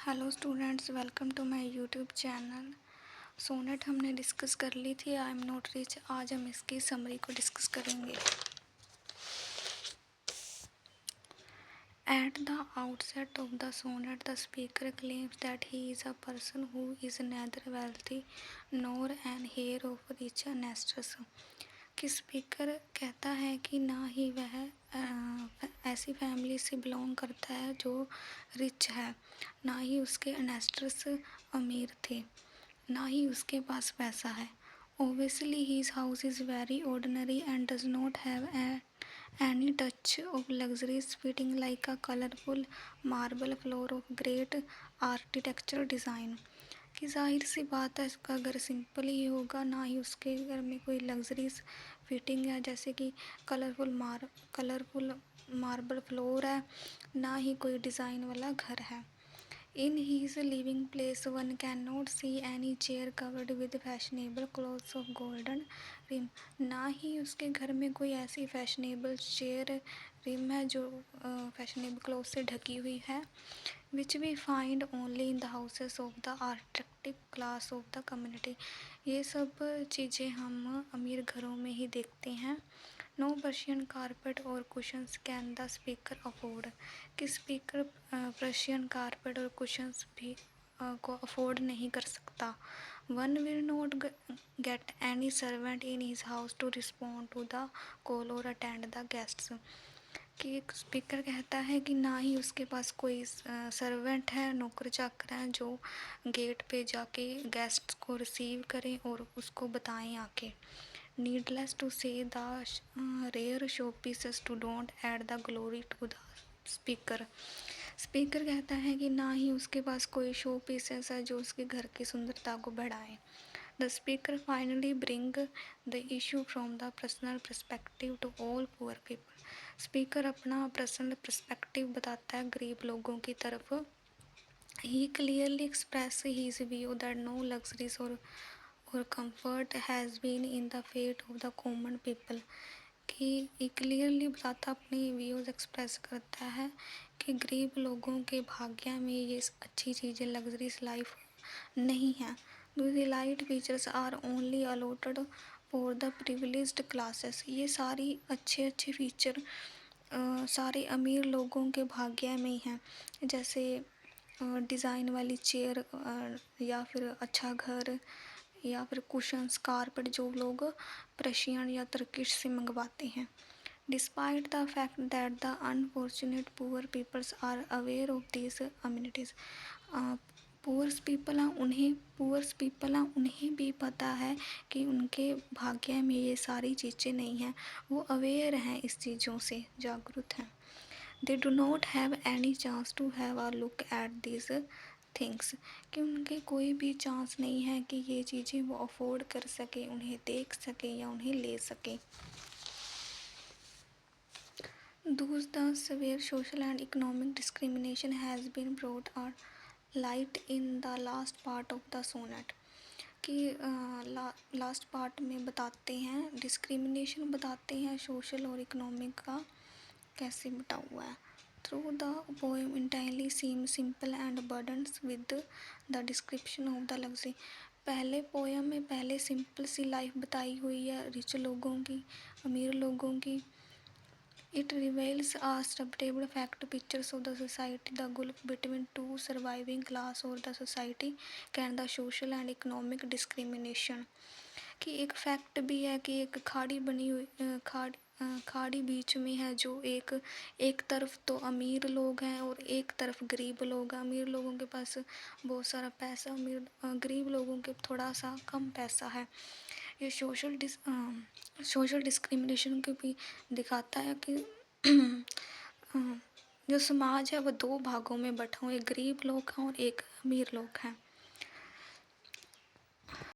Hello students, welcome to my YouTube channel. Sonnet हमने discuss कर ली थी, आई एम नॉट रिच। आज हम इसकी समरी को डिस्कस करेंगे। At the outset of the sonnet the speaker claims that he is a person who is neither wealthy nor an heir of rich nesters. कि speaker कहता है कि ना ही वह ऐसी फैमिली से बिलोंग करता है जो रिच है, ना ही उसके एनेस्टर्स अमीर थे, ना ही उसके पास पैसा है। Obviously his house is very ordinary and does not have any touch of luxuries, fitting like a colorful marble floor of great architectural design। कि जाहिर सी बात है, इसका घर सिंपल ही होगा, ना ही उसके घर में कोई लग्जरीज फिटिंग है जैसे कि कलरफुल मार्बल फ्लोर है, ना ही कोई डिज़ाइन वाला घर है। In his living place one cannot see any chair covered with fashionable clothes of golden rim। ना ही उसके घर में कोई ऐसी फैशनेबल चेयर रिम है जो फैशनेबल क्लॉथ से ढकी हुई है। Which we find only in the houses of the artistic class of the community. ये सब चीज़ें हम अमीर घरों में ही देखते हैं। नो पर्शियन कारपेट और cushions can the speaker afford. कि स्पीकर पर्शियन कारपेट और कुशंस भी को अफोर्ड नहीं कर सकता। One will not get any servant in his house to respond to the call or attend the guests. कि एक स्पीकर कहता है कि ना ही उसके पास कोई सर्वेंट है, नौकर चाकर हैं जो गेट पे जाके गेस्ट्स को रिसीव करें और उसको बताएं आके। Needless to say, the rare showpieces to don't add the glory to the speaker। Speaker कहता है कि ना ही उसके पास कोई शो पीसेस है जो उसके घर की सुंदरता को बढ़ाए। The speaker finally bring the issue from the personal perspective to all poor people. Speaker अपना पर्सनल परस्पेक्टिव बताता है गरीब लोगों की तरफ। He clearly expressed his view that no luxuries or comfort has been in the fate of the common people। कि clearly बताता, अपनी व्यूज़ एक्सप्रेस करता है कि गरीब लोगों के भाग्य में ये अच्छी चीज़ें लग्जरीज लाइफ नहीं है। दूसरी light features are only allotted for the privileged classes. ये सारी अच्छे फीचर सारे अमीर लोगों के भाग्य में हैं, जैसे डिज़ाइन वाली चेयर या फिर अच्छा घर या फिर कुशंस कारपेट जो लोग प्रशियन या तुर्किश से मंगवाते हैं। Despite the fact that the unfortunate poor peoples are aware of this amenities. Poors people उन्हें भी पता है कि उनके भाग्य में ये सारी चीज़ें नहीं हैं, वो अवेयर हैं, इस चीज़ों से जागरूक हैं। They do not have any chance to have a look at this things. कि उनके कोई भी चांस नहीं है कि ये चीज़ें वो अफोर्ड कर सके, उन्हें देख सके या उन्हें ले सके। Thus the severe social and economic discrimination has been brought to light in the last part of the sonnet। कि लास्ट पार्ट में बताते हैं, डिस्क्रिमिनेशन बताते हैं सोशल और इकोनॉमिक का कैसे बटा हुआ है। Through the poem entirely seem simple and burdens with the description of the luxury. पहले पोएम में पहले सिंपल सी लाइफ बताई हुई है रिच लोगों की, अमीर लोगों की। It reveals a subtle fact pictures of the society, the gulf between two surviving class or the society can the social and economic discrimination। कि एक फैक्ट भी है कि एक खाड़ी बनी हुई खाड़ी बीच में है, जो एक तरफ तो अमीर लोग हैं और एक तरफ गरीब लोग हैं। अमीर लोगों के पास बहुत सारा पैसा, गरीब लोगों के थोड़ा सा कम पैसा है। ये सोशल डिस्क्रिमिनेशन को भी दिखाता है कि जो समाज है वो दो भागों में बटा हुआ है, एक गरीब लोग हैं और एक अमीर लोग हैं।